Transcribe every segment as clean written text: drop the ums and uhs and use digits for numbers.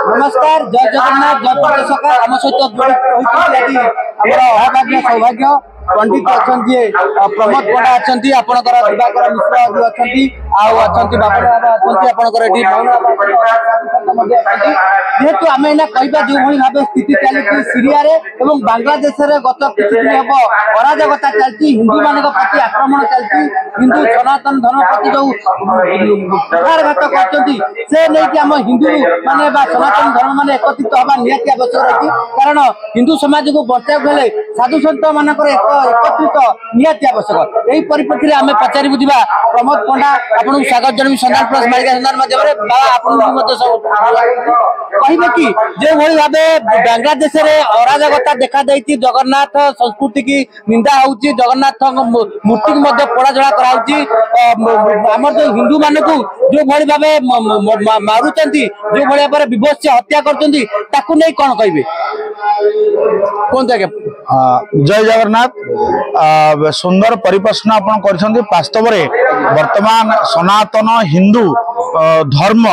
नमस्कार जय जगन्नाथ जय प्रदर्शक आम सहित जोड़ी अभाग्य सौभाग्य पंडित अच्छा प्रमोद पंडा अच्छा आपंकर दिवाकर मिश्र जी अच्छा बाबन बाबा अच्छा जेहेतु आम एना कहवा जो भाव स्थिति चलती सीरिया बांग्लादेश गत किसी दिन हम अराजकता चलती हिंदू मान प्रति आक्रमण चलती हिंदू सनातन धर्म प्रति जो कुठारघात कर हिंदू माने सनातन धर्म मान एकत्रित हवा निहाती आवश्यक रही कारण हिंदू समाज को बचाई साधु सत मान एकत्रित निहाती आवश्यक यही परिप्रेक्षी में आम पचारि बुझा प्रमोद पंडा आपको स्वागत जनमी संधान प्लस मालिका संधान माध्यम कहे कि जो भाव बांग्लादेश अराजकता देखा जगन्नाथ संस्कृति की निंदा हो जगन्नाथ मूर्ति को पोड़ाजड़ा कराम जो हिंदू मान को जो भाव मारुंट जो भाव विभत्स हत्या कर कौन कहे कहते जय जगन्नाथ सुंदर परिप्रश्न आपण कर वास्तव में वर्तमान सनातन हिंदू धर्म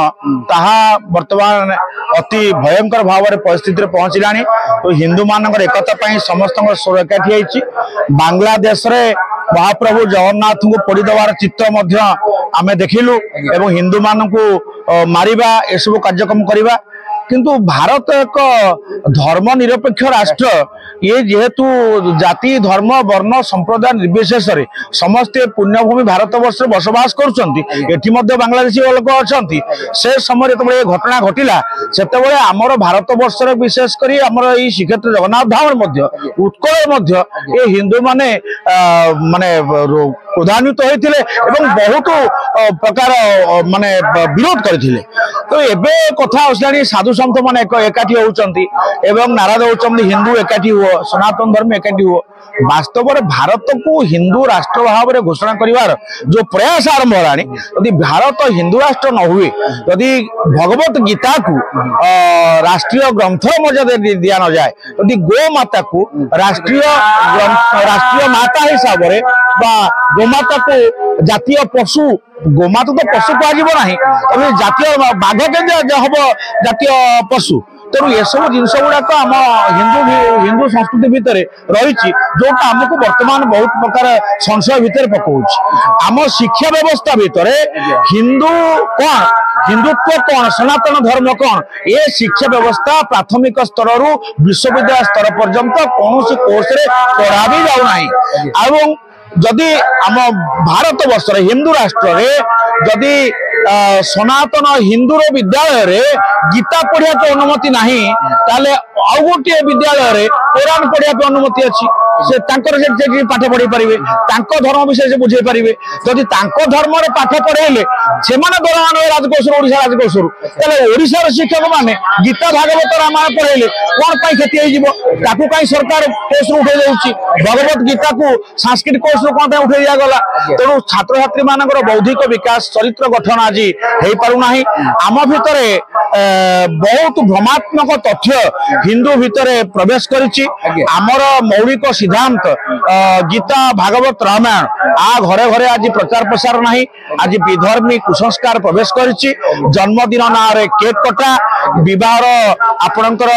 ताहा वर्तमान अति भयंकर भाव में परिस्थिति पहुंचला तो हिंदू मान एकता समस्त सुरक्षा बांग्लादेश रे महाप्रभु जगन्नाथ को पोड़ी देवार चित्र आमे देखिलु एवं हिंदू मान को मारिबा एसबु कार्यक्रम करिबा किंतु भारत एक धर्मनिरपेक्ष राष्ट्र ये जेहेतु जाति धर्म वर्ण संप्रदाय निर्विशेष समस्ते पुण्यभूमि भारत वर्ष बसवास करुँच बांग्लादेशी लोक अच्छा से समय जो घटना घटला से आमर भारत वर्ष विशेषकर आमर श्रीक्षेत्र जगन्नाथ धाम उत्कल ये हिंदू माने माने क्रोधान्वित होते बहुत प्रकार माने विरोध करते तो एबे कथा आसला साधु संत माने एकाठी होउचंती एवं नाराज होउचंती हिंदू एकाठी हो सनातन धर्म एकाठी हो वास्तव में भारत को हिंदू राष्ट्र भाव में घोषणा करिवार जो प्रयास आरंभ होलानी यदि भारत हिंदू राष्ट्र न हुए यदि भगवत गीता को राष्ट्रीय ग्रंथ मर्यादा दिया न जाए यदि गो माता को राष्ट्रीय माता हिसाब से गोमाता को जातीय पशु गोमाता तो पशु कह जातीय बाघ के हम जातीय पशु तेणु ये सब जिनस गुड़ाक आम हिंदू संस्कृति भितर रही जोटा आमको वर्तमान बहुत प्रकार संशय भितर पकाउछ आम शिक्षा व्यवस्था भितर हिंदू कौन हिंदुत्व कौन सनातन धर्म कौन ये शिक्षा व्यवस्था प्राथमिक स्तर रु विश्वविद्यालय स्तर पर्यंत कौन कोर्स रे पढ़ा भी जाऊना जदि आम भारत वर्ष हिंदू राष्ट्र रे जदि सनातन हिंदूर विद्यालय रे गीता पढ़िया के अनुमति नहीं ताले आउ गोटे विद्यालय रे कुरान पढ़िया पे अनुमति अच्छी से पाठ पढ़ी पारे धर्म विषय से बुझे पारे जदि धर्म पाठ पढ़ेले से दरमान राजकोष ओडिशा राजकोष ओडिशार शिक्षक माने गीता भागवत रामायण पढ़ेले कौन पाई क्षति हो कहीं सरकार कोर्स उठे जाऊँगी भगवत गीता को सांस्कृतिक कोर्स कौन उठे दिगला तेणु छात्र छात्री मान बौद्धिक विकास चरित्र गठन आज हो पारना आम भितर बहुत भ्रमात्मक तथ्य हिंदू भितर प्रवेश करिछि आमर मौलिक सिद्धांत गीता भागवत रामायण आ घरे घरे आज प्रचार प्रसार नहीं आज विधर्मी कुसंस्कार प्रवेश करिछि जन्मदिन ना रे केक कटा विवाह आपणकर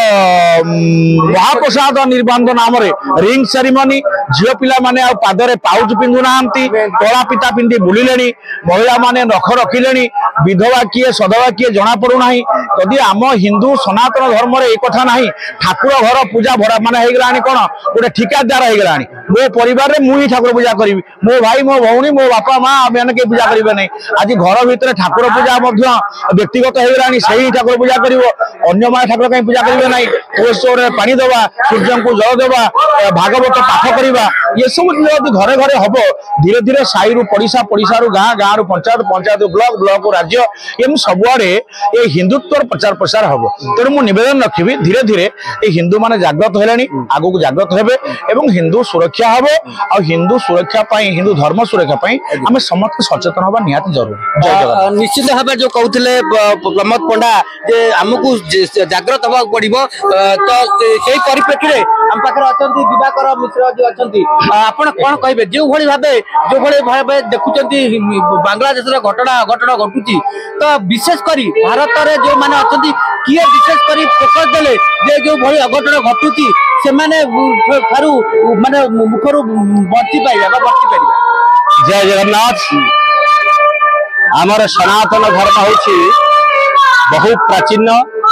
महाप्रसाद निर्बंध नाम रे रिंग सेरेमनी झील पिला माने आ पादरे पाउच पिंधु नांती तोला पिता पिंधि बुलिलेनी महिला माने नख रखिलेनी विधवा किए सधवा किए जना पड़ू ना यदि आम हिंदू सनातन धर्म रे एक कथा नहीं ठाकुर घर पूजा भड़ा माने हे गलानी कोन गोटे ठिकादार हे गलानी मो परिवार रे मुई ठाकुर पूजा करी मो भाई मो भौणी मो बापा माँ मैंने के पूजा करेंगे नहीं आज घर भितर ठाकुर पूजा व्यक्तिगत हो गलानी सही ठाकुर पूजा कर अन्य माने ठाकुर कहीं पूजा करेंगे नहीं कोशोर पानी दवा सूर्य को जल देवा भागवत पाठ करवा ये सब यदि घरे घरे हम धीरे धीरे साई रु पड़िशा पड़िशा रु गाँ गाँ रु पंचायत पंचायत ब्लॉक ब्लॉक राज्य एम सबुआड़े ये हिंदुत्व प्रचार प्रसार हम तेणु मुझे निवेदन रखी धीरे धीरे ये हिंदू माने जागृत है आगू को जागृत हेबे एवं हिंदू सुरक्षा हम आ हिंदू सुरक्षा हिंदू धर्म सुरक्षा आम समस्त सचेतन हवा निहाती जरूर निश्चित भाव जो कहते प्रमोद पंडा जे आमको जागृत हवा पड़ो तो से परिप्रेक्षी आम पाखे अच्छा दिवाकर मिश्र जो अच्छा आपण कौन कहे जो भाव देखुं बांग्लादेश घटना घटुची तो विशेषकर भारत में जो मैंने अच्छा किए विशेष कर फोकस देले जे जो भली अघटन घटुची से माने थारु माने मुखरु बची पाइबा बची पाइबा। जय जगन्नाथ। आमर सनातन धर्म होछि बहु प्राचीन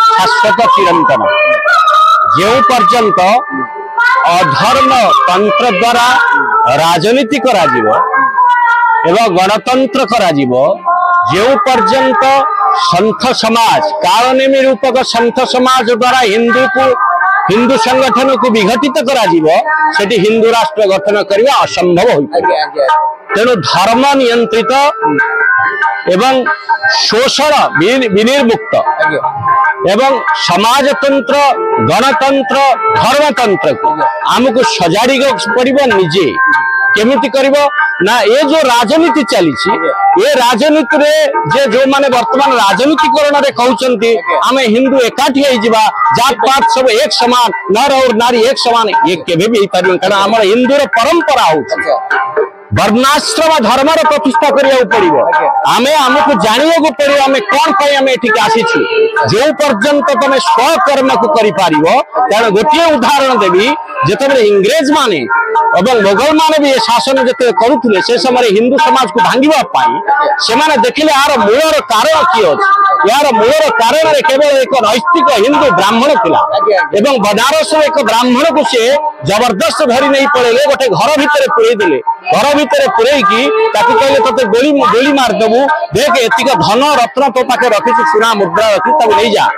शाश्वत चिरंतन। जो पर्यंत अधर्म तंत्र द्वारा राजनीति करा जीवो एवं गणतंत्र करा जीवो, जो पर्यंत संत समाज कालनेमी रूपक संत समाज द्वारा हिंदू संगठन को विघटित करा जीवो, सेठी हिंदू राष्ट्र गठन करवा असंभव होई। तेणु धर्म नियंत्रित एवं शोषण विनिर्मुक्त एवं समाजतंत्र गणतंत्र धर्मतंत्र को आमको सजाड़ी पड़ो निजे केमिति करिवो ना। ये जो राजनीति चली ये राजनीति रे जे जो माने वर्तमान राजनीतिकरण रे कहउचंती आमे हिंदू एकाठी होई जिबा, जात पात सब एक समान, नर और नारी एक समान, ये केबे भी पारियो कारण हमर हिंदूर परंपरा होउछ वर्णाश्रम धर्म प्रतिष्ठा करिया पड़िबो। आमे हमको जानिया को पड़ियो आमे कोन पई आमे एठी आसीछु। जो पर्यंत तमे स्वकर्म को करि पारिबो तेन गोटिए उदाहरण देबी जेतबे इंग्रेज माने एवं मोगल माने भी शासन जते करुथले से समय हिंदू समाज को भांगिबा पाई से माने देखिले यार मूलर कारण की अछि। यार मूलर कारण रे केवल एक नैतिक हिंदू ब्राह्मण थिला एवं बनारस रे एक ब्राह्मण को से जबरदस्त धरि नहीं पड़ेले गोटे घर भितरे पुरै देले। घर भितरे पुरै की ताकि कहले तते गोली मार देबू, देख एतिक धन रत्न तो पाके रखिछु, सुना मुद्रा रखि तब नहीं जा।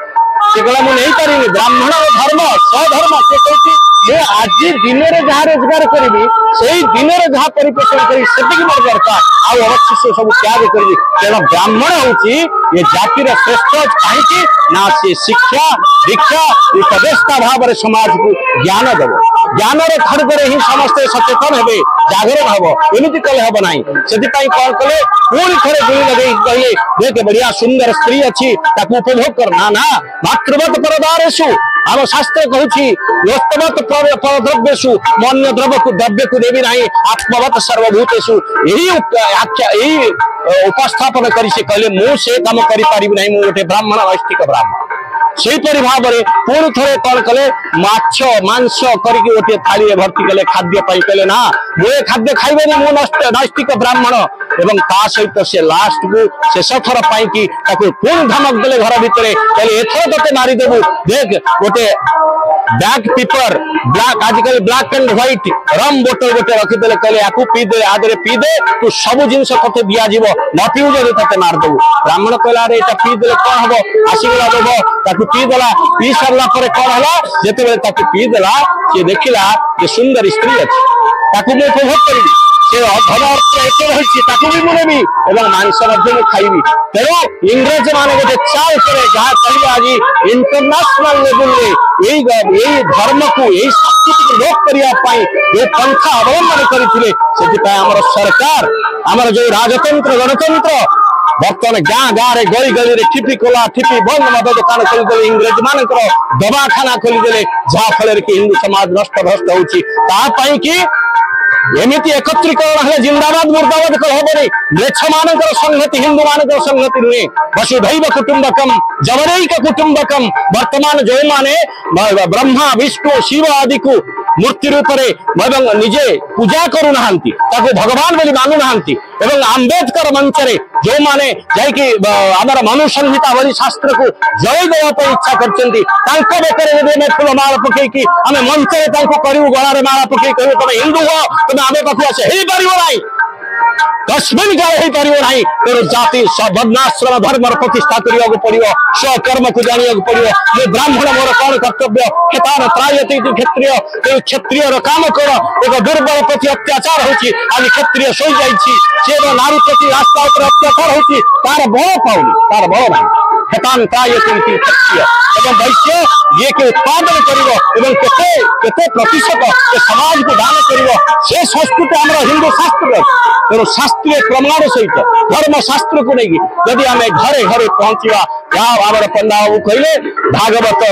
से कहला मु नहीं पारिनी ब्राह्मण धर्म स्वधर्म से कहछि जे आज दिन रे जहा रोजगार करिबी सेही दिन रे जहा परिपोषण करी सेतिक मोर दरकार आ अवश्य से सब त्याग करिबी। तेणु ब्राह्मण होछि ये जातिर श्रेष्ठ काहेकि ना से शिक्षा दीक्षा उपदेष्टा भाव रे समाज को ज्ञान देव। ज्ञान रे खड़गरे ही समस्त सचेतन हेबे, जागरण हबो, एमिति कले हबो नाही। सेति पई कोन कले पूरी थरे गुली लगेई कहिले देख बढ़िया सुंदर स्त्री अछि ताकू उपभोग कर ना ना मातृवत परदारेषु आम शास्त्र कहूँ योस्तवत परद्रव्येषु मन्य द्रव्य को देवी नहीं आत्मवत सर्वभूतेषु। यही उपस्थापन करी से कहले मु से काम करि पारिबि नहीं, मु गोटे ब्राह्मण नैष्ठिक ब्राह्मण। सेहीपरि भाव में पुणी थे कौन कले माछ मांस करके गोटे थाली भर्ती कले खाद्य पाई कहले ना मुझे खाद्य खाइबेनी मु नैष्ठिक ब्राह्मण। एवं ता सहित से लास्ट को शेष थर पाई पुणी धमक देले घर भितर कहले एथर तते मारिदेबू, देख गोटे ब्लैक पेपर ब्लैक आजिकल ब्लैक एंड व्हाइट रम बोतल गोटे रखिदेले कहले याकू पी दे आदरे पी दे तू सब जिनस तते दिया जीवो न पीऊ जदि तते मार देबू। ब्राह्मण कहला रे एटा पी देले कोन हबो आसीगला देबो ताकू पी देला। पी सरला परे कोन हला जेतेबेले ताकू पी देला से देखिला जे सुंदर स्त्री अछि ताकू मैं उपभोग करिबी, से धन अर्थ एते रहिछि ताकू भी मुनेबी एवं मांस मध्य में खाइबी। तेरो इंग्रेज माने गोटे चाल करे जहा कहले आज इंटरनेशनल लेवल रे यही धर्म को यही संस्कृति को लोप करिया पाई जो पंथा अवलंबन करथिले सेति पय हमर सरकार हमर जो राजतंत्र गणतंत्र बर्तमान गाँ गाँ रे गली गली रे ठिपी कोला ठिपी बंद मद दुकान खोलीदेले, इंग्रेज मानकर दवाखाना खोलीदेले जहा फल कि हिंदू समाज नष्ट भ्रष्ट होउछि। ता पई कि एमिति एकत्रीकरण है जिंदाबाद मुर्दाबाद कल हेबनी। म्लेच्छ मानकर संगति हिंदू मानकर संगति नुहे वसुधैव कुटुंबकम जवरैक कुटुंबकम। वर्तमान जो माने ब्रह्मा विष्णु शिव आदि को मूर्ति रूप में निजे पूजा करू नाहंती ताको भगवान बोली मानु नाहंती एवं आंबेडकर मंच रे जो माने जायकि हमर मनु संहिता वाली शास्त्र को जय देवा पे इच्छा करचंती तांको बेकरे यदि में फूल माला पकई कि हमें मंच रे तांको करिउ गळा रे माला पकई कहिउ तमे हिंदू हो तमे आमे पाखु आसे हेई परिबो नाही कस्मिन काल हेई परिबो नाही। तेरो जाति वर्णाश्रम धर्म प्रतिष्ठा करिया को पड़ियो, स्वकर्म को जानिया को पड़ियो। ये ब्राह्मण मोर कौन कर्तव्य खेतान त्रायति क्षत्रिय तेरो क्षत्रिय रो काम कर। एक दुर्बल प्रति अत्याचार होछि आज क्षत्रिय सोई जाइछि से नारी प्रति रास्ता ऊपर अत्याचार होछि तार बळ पाउनी तार बळ नाही खेतान त्रायति क्षत्रिय एवं वैश्य ये के उत्पादन करिवो एवं केते केते प्रतिशत समाज को दान करिवो से संस्कृति हमर हिंदू शास्त्र तेरो शास्त्रीय प्रमाण सहित धर्म शास्त्र को नहीं यदि आम घरे घरे पहुंचा आम पंडा बाबू कहले भागवत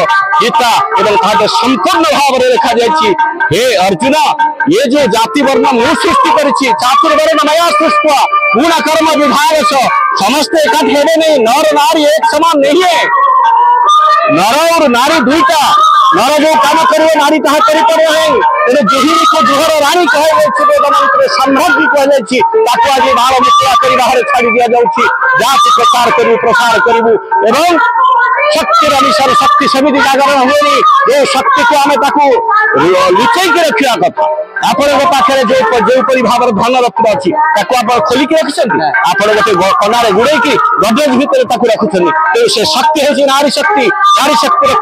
गीता एवं संपूर्ण भाव में लिखा जाए हे अर्जुन ये जो जाति वर्ण मु सृष्टि करी चातुर्वर्ण नया सृष्टि पूर्ण कर्म विभाग समस्त एकाठी हेबे नहीं नर नारी एक समान नहीं है नर और नारी दुईटा नर जो काम कर नारी ताहा करें तेरे जेहिनी को जुहर रानी कह साम्राज्य कहु आज बाल मिश्रा कर बाहर छाड़ी दि जाऊँगी जाति प्रसार करू एवं शक्तिर अनुसार शक्ति सेमती जागरण हुए जो शक्ति को आम लुचेक रखा कथा आपण पाखे जो भाव धन रत्न अच्छी खोलिकी रखिंट आप गोटे कनारे गुड़े गडरेज भितर रखुच्च तो से शक्ति है नारी शक्ति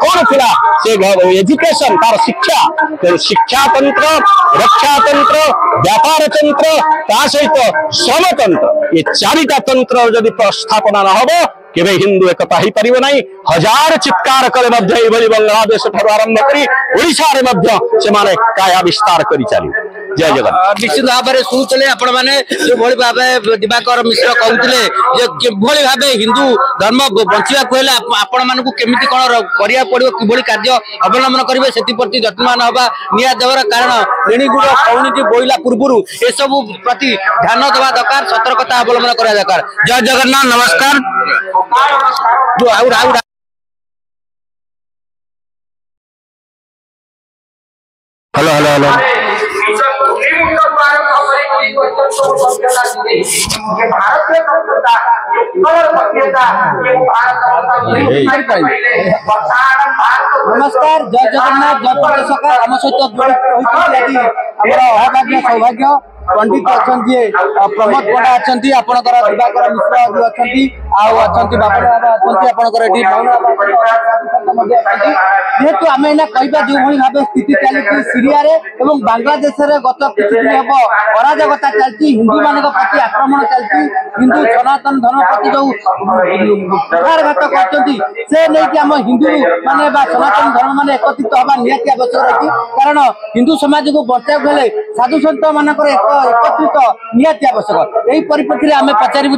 कौन थी से एजुकेशन तार शिक्षा तेणु शिक्षा तंत्र रक्षा तंत्र व्यापार तंत्र ता सहित श्रमतंत्र ये चारिटा तंत्र जदि स्थापना न हो केवे हिंदू एकता ही पारिबो नाही हजार चित्कार करे मध्य एभली बांग्लादेश ठार आरंभ करी ओडिशा रे मध्य से माने काया विस्तार करी चली जय जगन्नाथ। निश्चित भाव में शुणुले आपण मैंने जो भाव दिवाकर मिश्र कहते किभली भाव हिंदू धर्म बंचा हेले आपण मानक केमिति कौन करिया पड़िबो किभली कार्य अवलंबन करेंगे से प्रति जत्नवान हवा निया देवर कारण नेणीगुड़ कौनी बोइला पूर्व ए सब प्रति ध्यान देवा दरकार सतर्कता अवलंबन करा दरकार। जय जगन्नाथ नमस्कार। हेलो हेलो हेलो नमस्कार जय जगन्नाथ जय प्रदेशकार आम सहित जोड़ी अभाग्य सौभाग्य पंडित अच्छा प्रमोद पंडा अच्छा आपंकर दिवाकर मिश्र अच्छा बाबा बाबा अच्छा जेहेतु आम एना कहवा जो भाव स्थिति चली सीरिया बांग्लादेश गत किछ दिन हम अराजकता चलती हिंदू मान प्रति आक्रमण चलती हिंदू सनातन धर्म प्रति जो कुठारघात करम हिंदू माने सनातन धर्म मान एकत्रित हवा निहाती आवश्यक रही कारण हिंदू समाज को बचाई साधु सत मान एकत्रित निहाती आवश्यक यही परिप्रेक्षी में आम पचारू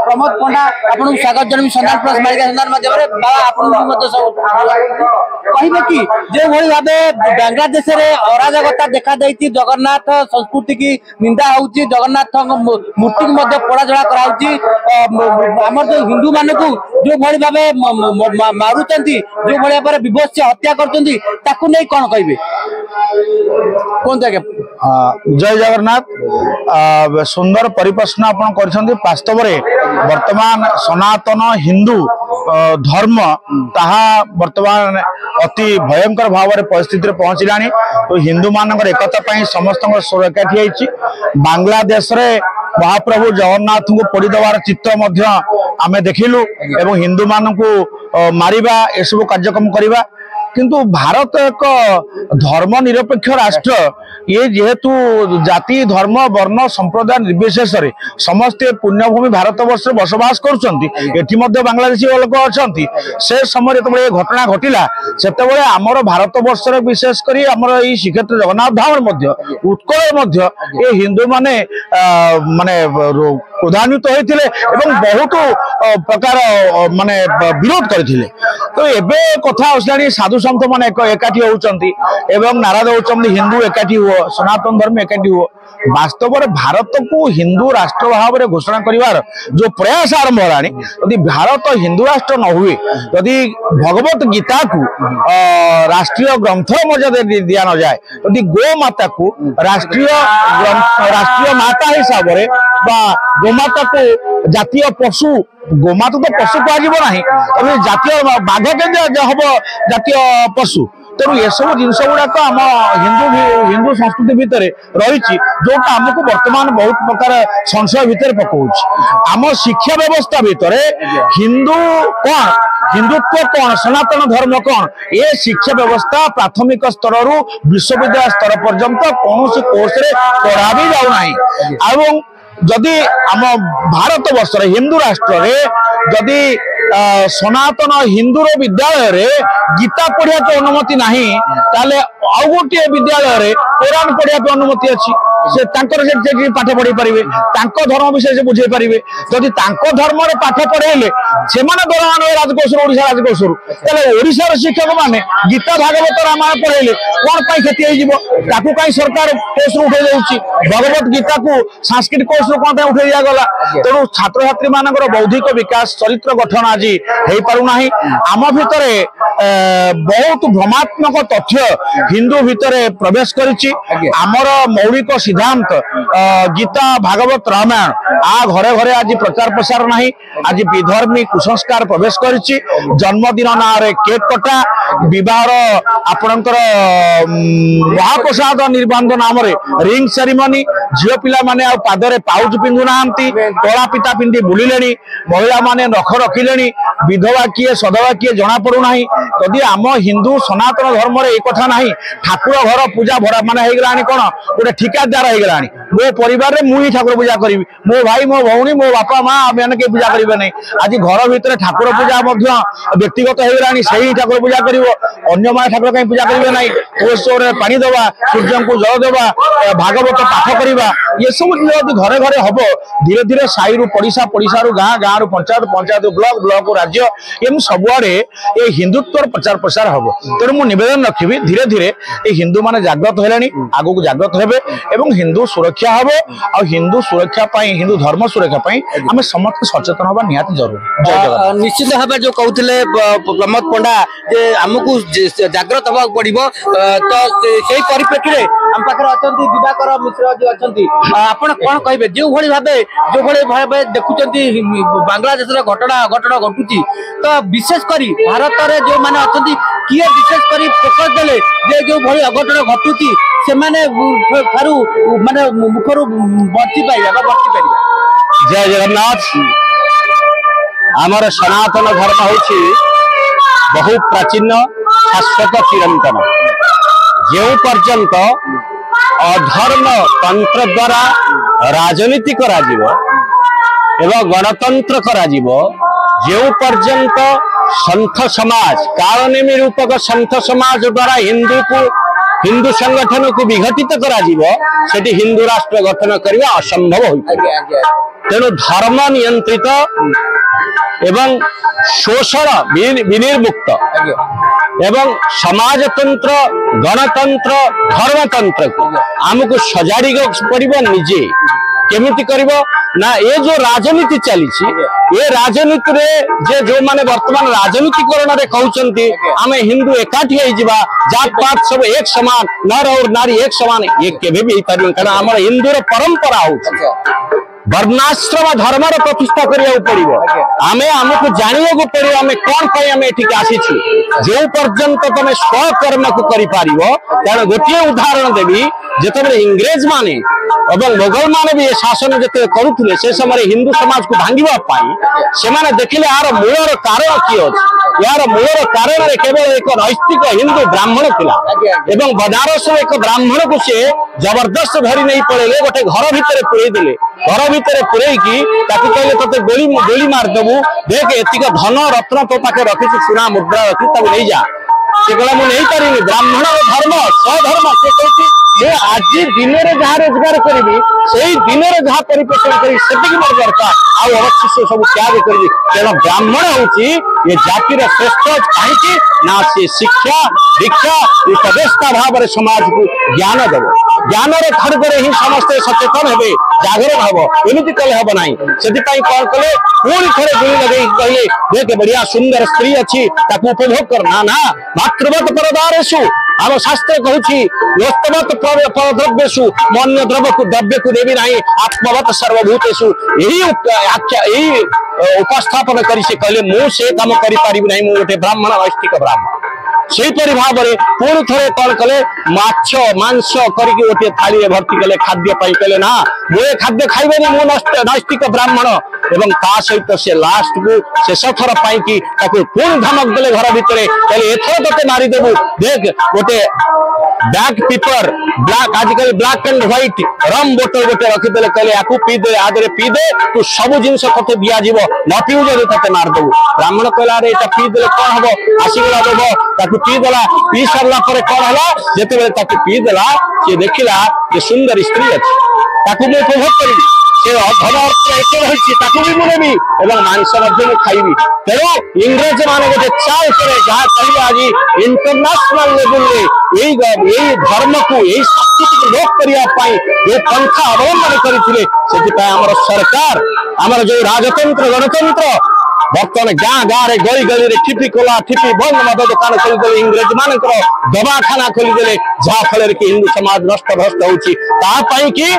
प्रमोद पंडा आपको स्वागत जन संधान प्लस मालिका संधान माध्यम बाबा कहे कि जो भाव बांग्लादेश अराजकता देखा जगन्नाथ संस्कृति की निंदा होउची जगन्नाथ मूर्ति को पोड़ाजड़ा करार जो हिंदू मान को जो भाव मारुंट जो भाव विभत्स हत्या कर कौन कहे कौन आगे। जय जगन्नाथ सुंदर परिप्रश्न आपण कर वास्तव में वर्तमान सनातन हिंदू धर्म ताहा वर्तमान अति भयंकर भाव में परिस्थिति पहुंचला तो हिंदू मानकर एकता समस्त स्वर एकाठी बांग्लादेश रे महाप्रभु जगन्नाथ को पोड़ीदबार चित्र आमे देखिलु एवं हिंदू मान को मारिबा एसबू कार्यक्रम करवा किंतु भारत एक धर्म निरपेक्ष राष्ट्र ये जेहेतु जाति धर्म वर्ण संप्रदाय निर्विशेष समस्ते पुण्यभूमि भारत वर्ष बसवास कर बांग्लादेशी लोक अच्छा से समय जो घटना घटला से आमर भारत वर्ष विशेषकर आमर श्रीक्षेत्र जगन्नाथ धाम उत्कल ये हिंदू माने माने क्रोधान्वित होते बहुत प्रकार माने विरोध करते तो एबे कथा आसला साधु संत मान एकाठी होती नारा दौरान हिंदू एकाठी हुआ सनातन धर्म एकाठी हुआ वास्तव में भारत को हिंदू राष्ट्र भाव में घोषणा कर जो प्रयास आरंभ होनी भारत हिंदू राष्ट्र न हुए यदि भगवत गीता को राष्ट्रीय ग्रंथ मर्यादा दिया न जाए यदि गो माता को राष्ट्रीय माता हिसाब से गोमाता को जातीय पशु गोमाता तो पशु कह जातीय बाघ के हम जातीय पशु तेणु ये सब जिन गुड़ाक आम हिंदू संस्कृति भितर रही जोटा आमको वर्तमान बहुत प्रकार संशय भितर पकाउछ आम शिक्षा व्यवस्था भितर हिंदू कौन हिंदुत्व कौन सनातन धर्म कौन ये शिक्षा व्यवस्था प्राथमिक स्तर रु विश्वविद्यालय स्तर पर्यंत कौन कोर्स रे पढ़ा भी जाऊना जदि आम भारत वर्ष हिंदू राष्ट्र रे जदि सनातन हिंदू विद्यालय रे गीता पढ़िया अनुमति नहीं ताले आउ गोटे विद्यालय रे कुरान पढ़िया अनुमति अच्छी से पाठ पढ़ी पारे धर्म विषय से बुझे पारे जदि धर्म पाठ पढ़ेले से दौरान राजकोष ओडिशा राजकोष ओडिशार शिक्षक माने गीता भागवत रामायण पढ़ेले कौन क्षति हो कहीं सरकार कोर्स उठे जाऊँगी भगवत गीता को सांस्कृतिक कोर्स कौन उठे दिगला तेणु छात्र छात्री मान बौद्धिक विकास चरित्र गठन आज हो पारना आम भितर बहुत भ्रमात्मक तथ्य हिंदू भितर प्रवेश करिछि आमर मौलिक सिद्धांत गीता भागवत रामायण आ घरे घरे आज प्रचार प्रसार नहीं आज विधर्मी कुसंस्कार प्रवेश करिछि जन्मदिन ना केक कटा विवाह आपणकर महाप्रसाद निर्बंध नाम रिंग सेरिमनी झील पिला माने आ पादरे पाउच पिंधु नांती तोला पिता पिंधि बुलिलेनी महिला माने नख रखिलेनी विधवा किए सधवा किए जना पड़ू नाही जदि आम हिंदू सनातन धर्म रे एक कथा नाही ठाकुर घर पूजा भरा माने हे गलानी कोन गोटे ठिकादार हे गलानी मो परिवार रे मुही ठाकुर पूजा करिवि मो भाई मो भौणी मो बापा मां आमे के पूजा करिवे नै आज घर भीतर ठाकुर पूजा मध्य व्यक्तिगत हे गलानी सही ठाकुर पूजा करिवो अन्य माने ठाकुर कहीं पूजा करिवे नै तुलसी पानी देवा सूर्य को जल देवा भागवत पाठ करवा ये सब जब घरे घरे हम धीरे धीरे साई रु पड़िशा पड़िशा रु गाँ गाँ रु पंचायत पंचायत ब्लॉक ब्लॉक राज्य एवं सबुआड़े ये हिंदुत्व प्रचार प्रसार हम तेणु मुझे निवेदन रखी धीरे धीरे ये हिंदू माने जागृत है आगू जागृत हेबे एवं हिंदू सुरक्षा हम और हिंदू सुरक्षा हिंदू धर्म सुरक्षा आम समस्त सचेतन हवा निहाती जरूर निश्चित भाव जो कहते प्रमोद पंडा जे आमको जागृत हवा पड़ो तो से परिप्रेक्षी में आम पाखे अच्छा दिवाकर मिश्र जो अच्छा आप कहे जो भाव देखुं बांग्लादेश घटना घटना घटुची तो विशेषकर भारत में जो मैंने अच्छा किए विशेषकर फोकस देले जो भाई अघटन घटुची से माने मुखर बची पाइबा जय जगन्नाथ आमर सनातन धर्म हूँ बहु प्राचीन शाश्वत चिरंतन जो पर्यंत अधर्म तंत्र द्वारा राजनीति करा एवं गणतंत्र करा जो पर्यंत संत समाज कालनेमी रूपक संत समाज द्वारा हिंदू संगठन को विघटित करा सेठी हिंदू राष्ट्र गठन करने असंभव हो तेणु धर्म नियंत्रित एवं शोषण विनिर्मुक्त एवं समाजतंत्र गणतंत्र धर्मतंत्र को आमको सजाड़ी पड़ो निजे केमिति करिवो ना ये जो राजनीति चली ये राजनीति रे जे जो माने वर्तमान राजनीतिकरण रे कहउचंती आमे हिंदू एकाठी होई जिबा जात पात सब एक समान नर और नारी एक समान ये केबे भी पारियो कारण हमर हिंदू रे परंपरा हो वर्णाश्रम धर्म प्रतिष्ठा करिया पड़ो आमे आमको जानिया पड़ो आमे कौन पाई आमे एठिक आसीछु जो पर्यंत तमे स्वकर्म को करि पारिबो कारण गोटिए उदाहरण देबी जेतबे इंग्रेज माने एवं मोगल माने भी शासन जते करुथले से समय हिंदू समाज को भांगिबा पाई से माने देखिले यार मूलर कारण की अछि यार मूलर कारण रे केवल एक नैतिक हिंदू ब्राह्मण थिला एवं बनारस एक ब्राह्मण को से जबरदस्त धरी नहीं पड़ेले गोटे घर भितर पुरई देले घर भितर पुरई की ताकि कहले तते गोली मार देबू देख एतिक धन रत्न तो पाके रखिछु सुना मुद्रा रखि तब नहीं जा से कहला मु नहीं पारिनी ब्राह्मण और धर्म स्वधर्म से कहती जे आज दिन रे जहा रोजगार करी से दिन रे जहा परिपोषण करी सेटिक मोर दरकार आ अवश्य से सब त्याग करी तेना ब्राह्मण होची ये जाति रे श्रेष्ठ काहे ना से शिक्षा दीक्षा उपदेष्टा भाव रे समाज को ज्ञान देबो ज्ञान रे खड़गरे ही समस्त सचेतन हेबे जागरण हबो एमिति कले हबो नाही सेति पई कोन कले पूरी थरे गुली लगई कहिए देख बढ़िया सुंदर स्त्री अछि ताकू उपभोग करना ना मातृवत परदारेषु आम शास्त्र कहूँ वस्तवत परद्रव्येषु मन्य द्रव्य को देवी नहीं आत्मवत सर्वभूतेषु यही उपस्थापन करी से कहले मु से काम करि पारिबि नहीं मु गोटे ब्राह्मण नैष्ठिक ब्राह्मण सेपरी भाव में पुणी थे कौन कले माछ मांस करके गोटे थाली भर्ती कले खाद्य कहले ना मुझे खाद्य खाइबे मु नैष्ठिक ब्राह्मण एवं ता सहित से लास्ट को शेष थर पाई पुणी धमक देले घर भितर एथर तोते मारिदेबू देख गोटे बैक पेपर ब्लैक आजिकल ब्लैक एंड व्हाइट रम बोतल गोटे रखिदे कहले याकू पीदे आदरे पीदे तू सब जिनस तोते दिया जीव न पीऊ जदि तोते मारदेबू ब्राह्मण कहला रे एटा पीदे कौन हम आसीगला देव ताकू पीदेला पी सारा पर कौन है जिते ताकू पीदेला सी देखला जे सुंदर स्त्री अच्छी ताकू मैं उपभोग करी से धन अर्थ एत रही भी मुनेबी मांस खाइबी तेणु इंग्रेज मान गोटे चाल करे जहाँ कहे आज इंटरनेशनल लेवल यही धर्म को यही संस्कृति को लोप करने जो पंथा अवलंबन करते आमर सरकार आमर जो राजतंत्र गणतंत्र बर्तमान गाँ गाँव में गली गली में ठिपी कोला ठिपी बंद मद दुकान खोलीदे इंग्रेज मान दवाखाना खोलीदे जहाँफल कि हिंदू समाज नष्ट भ्रष्ट होती कि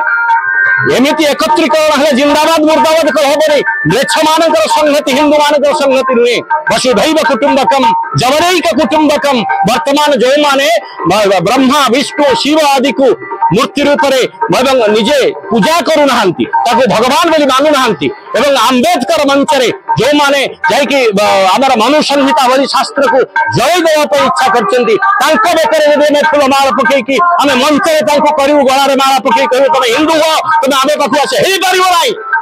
एमती एकत्रीकरण है जिंदाबाद मुर्दाबाद हम म्लेच्छ मान संहति हिंदू मान संहति नुहे वसुधैव कुटुंबकम जवरैक कुटुंबकम वर्तमान जो माने ब्रह्मा विष्णु शिव आदि को मूर्ति रूप में निजे पूजा करूना भगवान बोली मानुना आंबेडकर मंचरे जो माने जामर मनु संहिता भली शास्त्र को जय देवाई इच्छा कर फूलमाल पकईकि आम मंचरे करूँ गलार माला पकई कहूँ तुम हिंदू हो तुम आम पाखु आस हो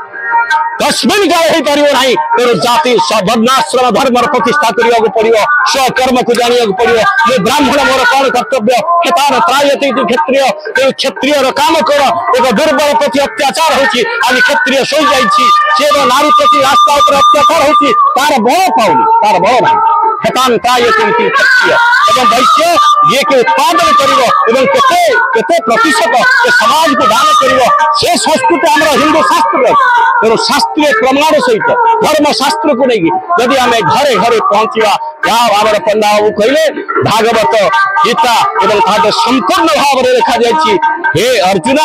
कस्मिन काल हो पार ना तेणु जाति वर्णाश्रम धर्म प्रतिष्ठा करने को पड़ो स्वकर्म को जाना पड़ो ये ब्राह्मण मोर कौन कर्तव्य क्षेत्रान त्रायते क्षेत्रीय क्षेत्रीय काम कर एक दुर्बल प्रति अत्याचार होची आज क्षेत्रीय शोई जाइए नारी प्रति रास्ता पर अत्याचार होची तार बल पाऊनी तार बल ना क्षेत्रान त्रायते क्षेत्रीय एवं वैश्य ये के उत्पादन करते प्रतिशत समाज को दान कर संस्कृति आम हिंदू शास्त्र तेणु शास्त्रीय प्रमाण सहित धर्म शास्त्र को लेकिन जदि आम घरे घरे पहुंचा आम पंडा बाबू कहले भागवत गीता एवं संपूर्ण भाव में लिखा जाए हे अर्जुन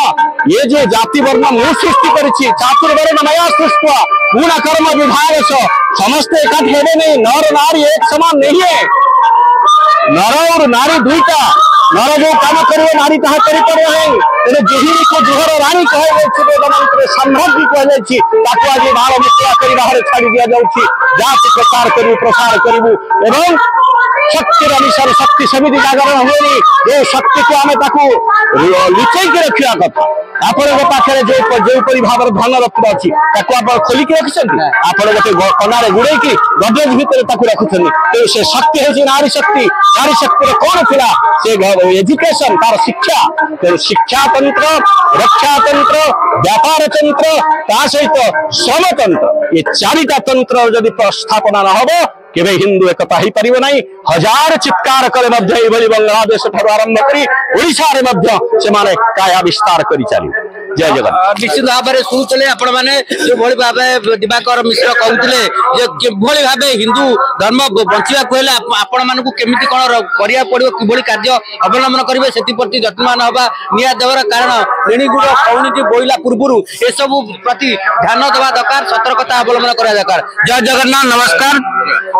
ये जो जाति वर्ण मु सृष्टि करी चातुर्वर्ण नया सृष्टि पूर्ण कर्म विभाग समस्ते एकाठी हे नहीं नर नारी एक समान नहीं है नर और नारी दुईटा नर जो काम कर नारी ताहा तेणु जेही को गृहर राणी कह सम्राज्ञी कह आज बाल मुद्रा कर बाहर छाड़ी दि जाऊँगी जाति प्रसार करूँ एवं शक्तिर अनुसार शक्ति सेमती जागरण हुए जो शक्ति को आम लुचेक रखा कथा आपण पाखे जो भाव धन रत्न अच्छी खोलिकी रखिंट आप गोटे कनारे गुड़े गडरेज भितर रखुच्च तेणु से शक्ति हूँ नारी शक्ति कौन थिला से एजुकेशन तार शिक्षा तेणु शिक्षा तंत्र रक्षा तंत्र व्यापार तंत्र ता सहित श्रमतंत्र ये चारिटा तंत्र जदि स्थापना न हो केवे हिंदू एकता ही परिव नहीं हजार चित्कार करे बांग्लादेश ठार आरंभ करी ओडिशा रे मध्य से माने काया विस्तार करी चली जय जगन्नाथ निश्चित भाव में शुणुले आपण मैंने जो भाव दिवाकर मिश्र कहते भाव हिंदू धर्म बंचा आपण मानक केमी कौन करा पड़ो कि कार्य अवलंबन करेंगे से जत्नवान हवा निया देवर कारण लेणीगुड़ कौनी बोईला पूर्व एसबू प्रति ध्यान देवा दरकार सतर्कता अवलंबन करा दरकार जय जगन्नाथ नमस्कार।